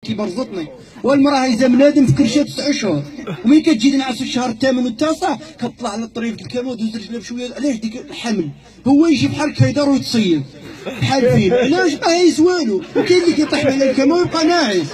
كيبرزطني. والمراه هايزه بنادم في كرشها 9 اشهر، وملي كتجي تنعس الشهر الثامن والتاسع كتطلع على الطريق الكامل ودوز رجلها بشويه. علاش ديك الحمل هو يجي بحال كيدار ويتصيد بحال فين؟ علاش ما هايز والو؟ وكاين اللي كيطيح على الكامل ويبقى ناعس،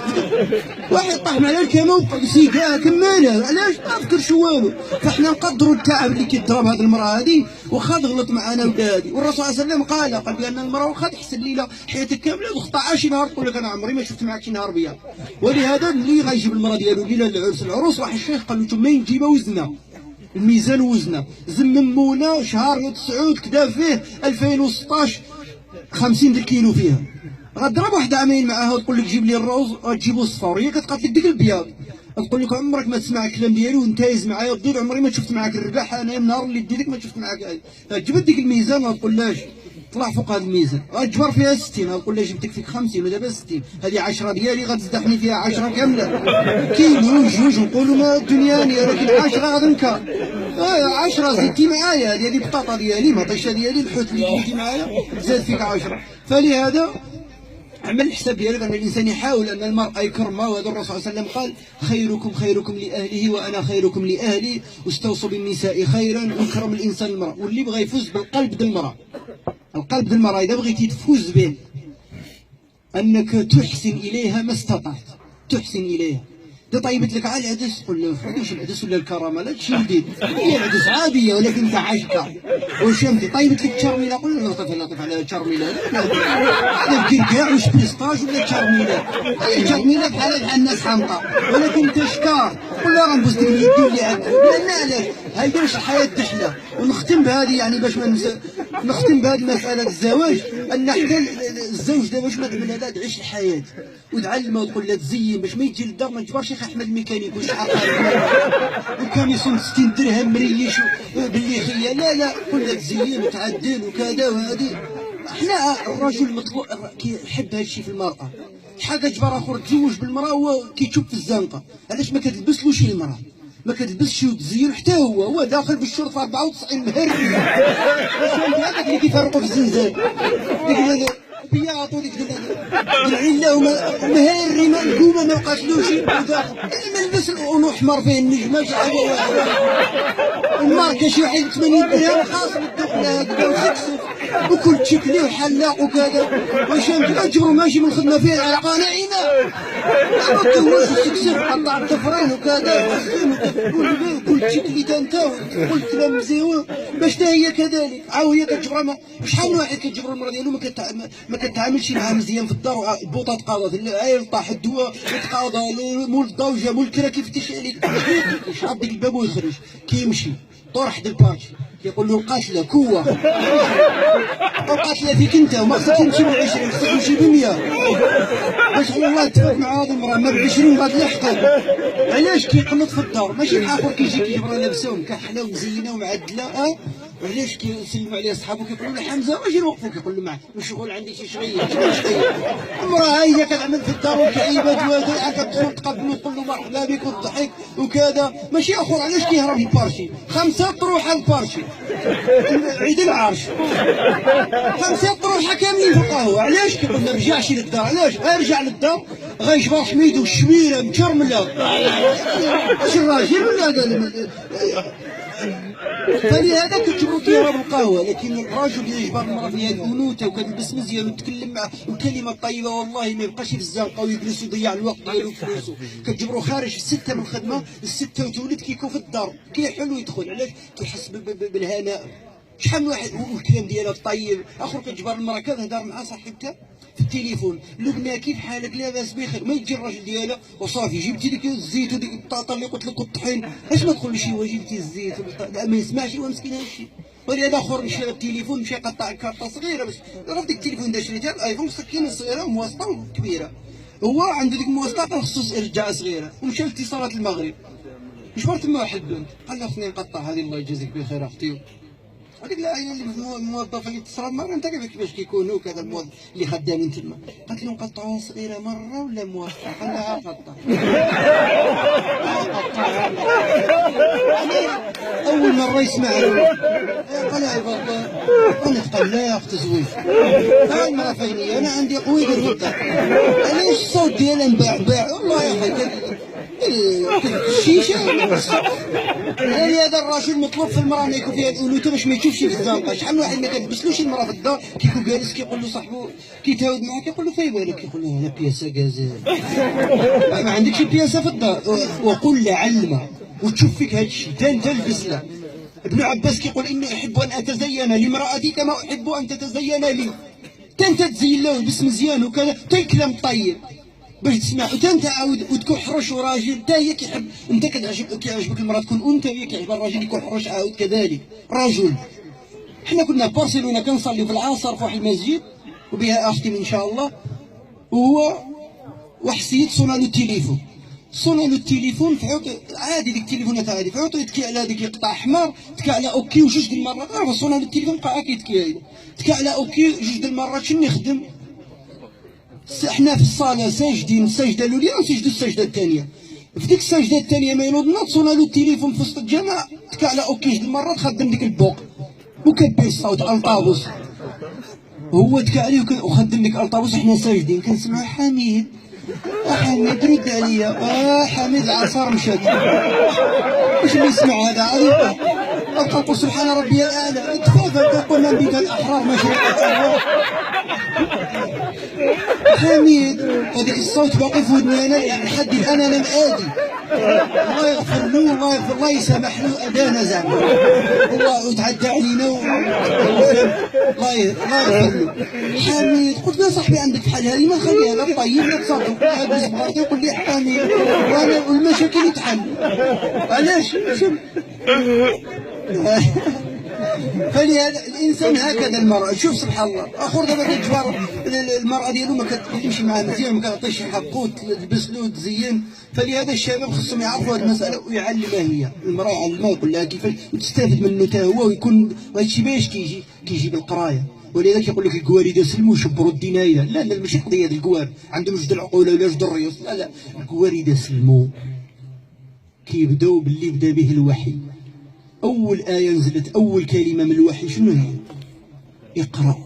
واحد طاح على الكامل وبقى سيكا كمالها، علاش ما فكرش والو؟ فاحنا نقدروا التعب اللي كيضرب هذه المراه هذه، واخا تغلط معنا ولادي. والرسول صلى الله عليه وسلم قال بان المراه واخا تحسن ليله حياتك كامله وخطا شي نهار تقول لك انا عمري ما شفت معك شي نهار بيض. ولهذا اللي غيجيب المراه ديالو ليله العرس العروس، واحد الشيخ قال له تما نجيبها وزنها الميزان وزنها. زممونا شهر 9 كدا فيه 2016 50 د الكيلو فيها. غضرب واحد عامين معاها وتقول لك جيب لي الروز غتجيبو صفار، هي كتقاتلك ديك البياض. تقول لك عمرك ما تسمع الكلام ديالي ونتايز معايا وتقول عمري ما شفت معاك الرباح، انا النهار اللي ديتك ما شفت معاك. جبت ديك الميزان ما تقولهاش طلع فوق هذا الميزان، غتجبر فيها 60، غتقول لها جبتك فيك 50 ودابا 60، هذه 10 ديالي غتزدحني فيها 10 كامله. كيلو جوج نقولوا ما دنياني، ولكن 10 غادي نكا 10 زدتي معايا، هذه البطاطا ديالي مطيشه ديالي الحوت اللي جبتي معايا زاد فيك 10. فلهذا عمل الحساب ديالك ان الانسان يحاول ان المرء يكرمه. وهذا الرسول صلى الله عليه وسلم قال خيركم لاهله وانا خيركم لاهلي، واستوصوا بالنساء خيرا. ويكرم الانسان المراه، واللي بغى يفوز بالقلب ديال المراه، القلب ديال المراه اذا بغيتي تفوز به انك تحسن اليها ما استطعت، تحسن اليها. اذا طيبت لك على العدس قول له واش العدس ولا الكرامه، لا شي جديد، هي العدس عاديه ولكن انت عاشقها. واش فهمتي؟ طيبت لك تشارميله قول له لطيف على تشارميله، لا دير كاع واش بيسطاج ولا تشارميله، هي تشارميله بحال الناس حامطه، ولكن انت شكار قول له راه نبوس ديك اليد اللي عندك. لان علاش؟ هاي باش الحياه تحلى. ونختم بهذه يعني باش ما نختم بهذه المساله الزواج، ان حتى الزوج دابا باش ما تعمل هذا تعيش الحياه وتعلمها وتقول لها تزين باش ما يجي للدار ما تجبرش يا احمد الميكانيك وشحال وكان يصون 60 درهم مريش باللي خيه، لا قول لها تزين وتعدل وكذا. وهذه احنا الرجل مطلوب كيحب هذا الشيء في المراه. شحال كتجبر اخر تزوج بالمراه هو كيتشوف في الزنقه، علاش ما كتلبسلوش المراه، ما كتلبسش وتزين حتى هو داخل بالشرطه 94 مهري. هذاك اللي كيفرقوا في الزنزان ديك بياط وديك العله ومهري منقومه ما قاتلوش وداخل الملبس احمر فيه النجمه شحال الماركه شي واحد 80 درهم خاص بالدخله هكذا وسكسك وكل شكلي وحلاق وكذا. واش انت تجبروا ماشي من الخدمه فيه العلاقه ناعمه ما تهوش السكسك قطع الطفرين وكذا كل شكلي انت وقول كلام مزيون باش حتى هي كذلك. عاو هي كتجبرها. شحال واحد كتجبر المراه ديالو ما كتعاملش معها مزيان في الدار، البوطه تقاضت العيل طاح الدواء يتقاضى مول الضوجه مول الكراكي يفتش عليك يشعب ديك الباب ويخرج كيمشي طرح د البارتي كيقول له القاتله كوه القاتله فيك انت وما خصكش تمشي ب 20 خصك تمشي ب 100 باش الله تفوت مع هذه المراه ما ب 20 غادي يحقق. علاش كيقنط في الدار ماشي بحال اخر كيجي كيجبرها لابسه ومكحله ومزينه ومعدله علاش كيسلموا عليه صحابو كيقولوا له حمزه واش نوقفوا كيقول له معاه مشغول عندي شي شغيل المراه هي كتعمل في الدار وكعيبات وهذا كتدخل تقبلو تقول له مرحبا بك والضحك وكذا. ماشي اخر علاش كيهرب البارشي 5 طروحه البارشي عيد العرش 5 طروحه كاملين في القهوه. علاش كيقول ما رجعش للدار؟ علاش غيرجع للدار غيجبر حميدو الشميره متشرمله واش الراجل ولا هذا؟ فلهذا كتجبروا كيهرب القهوه. لكن الراجل يجبر المراه فيها الانوثه وكتلبس مزيان وتتكلم معاه والكلمه الطيبه والله ما يبقاش في الزنقه ويجلس ويضيع الوقت ديالو وفلوسه. كتجبروا خارج 6 من الخدمه 6 وتولد كيكون في الدار كيحل ويدخل. علاش؟ كيحس بالهناء. شحال من واحد والكلام ديالها الطيب. اخر كتجبر المراه كتهضر مع صاحبتها في التليفون لبنى كيف حالك لاباس بخير ما يجي الراجل ديالها وصافي جبتي ديك الزيت وديك البطاطا اللي قلت لك والطحين اش ما تقولش هو جبتي الزيت والبطاطا ما يسمعش هو مسكين هادشي. ولهذا اخر مشى للتليفون مشى قطع كارطه صغيره باش عرف ديك التليفون دا شريتها الايفون مسكينه صغيره مواسطه وكبيره هو عنده ديك المواصفات خصو يرجع صغيره ومشى لاتصالات المغرب جبر تما واحد البنت قال لها خصني نقطع هذه الله يجازيك بخير اختي. هذيك العائله اللي الموظفه اللي اتصلت مره انت كيفاش كيكونوا كذا الموظف اللي خدامين تما قالت له نقطعوها صغيره مره ولا موافقه؟ قال لها قطع. اول مره يسمعها قال لها عباد الله قال لا يا اخت زويف هاي المره فيني انا عندي قوي الوضع علاش الصوت ديالها مباع الشيشه يعني هذا الرجل مطلوب في المراه انه يكون فيها الانوثه باش ما يشوفش في الزنقه. شحال من واحد ما كتلبسلوش المراه في الدار كيكون جالس كيقول له صاحبو كيتهاود معاه كيقول له فاي بالك، كيقول له انا بياسه غازال ما عندكش بياسه في الدار. وقل لعلم وتشوف فيك هذا الشيء انت البس له. ابن عباس كيقول اني احب ان اتزين لامراتي كما احب ان تتزين لي. انت تزين له ولبس مزيان وكذا الكلام طيب باش تسمع، وانت عاود وتكون حرش وراجل حتى هي كيحب انت كيعجبك المراه تكون انثى، هي كيعجبها الراجل يكون حرش عاود كذلك رجل. حنا كنا في برشلونه كنصلي في العصر في واحد المسجد وبها اختي ان شاء الله، وهو وحسيت صونا له التليفون، صونا له التليفون فعوت عادي ديك التليفونات عادي فعوت يتكي على هذيك يقطع احمر، تكى على اوكي وجوج د المرات عرف صونا له التليفون بقى كيتكي تكى على اوكي جوج د المرات شنو يخدم. حنا في الصاله ساجدين السجده الاولى ونسجدوا السجده الثانيه. في ديك السجده الثانيه ما ينوضنا صونا له التليفون في وسط الجامع تكى على اوكي جوج د المرات خدم ديك البوق وكبر الصوت الطابوس، هو تكى عليه وخدم ديك الطابوس حنا ساجدين كنسمعوا حميد حميد رد عليا حميد العصار مشات واش اللي يسمع هذا عارف أقول سبحان ربي الأعلى تفاهم تقول من بك الأحرار مشرقة حميد هذاك الصوت باقي في ودني أنا لحد الآن أنا مآدي. الله يغفر له الله يغفر الله يسامح له أدانا زعما والله وتعدى علينا الله يغفر له. حميد قلت له صاحبي عندك بحال هذه ما نخليها لا طيب لا تصرف هذا صبغاتي يقول لي حميد وانا والمشاكل يتحل علاش فلهذا الانسان هكذا المراه شوف سبحان الله اخر دابا كتجبر المراه ديالو ما كتمشي معاه مزيان ما كتعطيش حقه تلبس له تزين. فلهذا الشباب خصهم يعرفوا هذه المساله ويعلمها هي المراه يعلمها يقول لها كيفاش وتستافد منه حتى هو ويكون وهذا الشيء باش كيجي بالقرايه. ولذا كيقول لك الكواري سلموا شبروا الدنايه لا ماشي قضيه ديال الكوار عندهم جوج العقول ولا جوج الريوس لا الكواري سلموا كيبداو باللي بدا به الوحي. أول آية نزلت أول كلمة من الوحي شنو هي؟ اقرأ.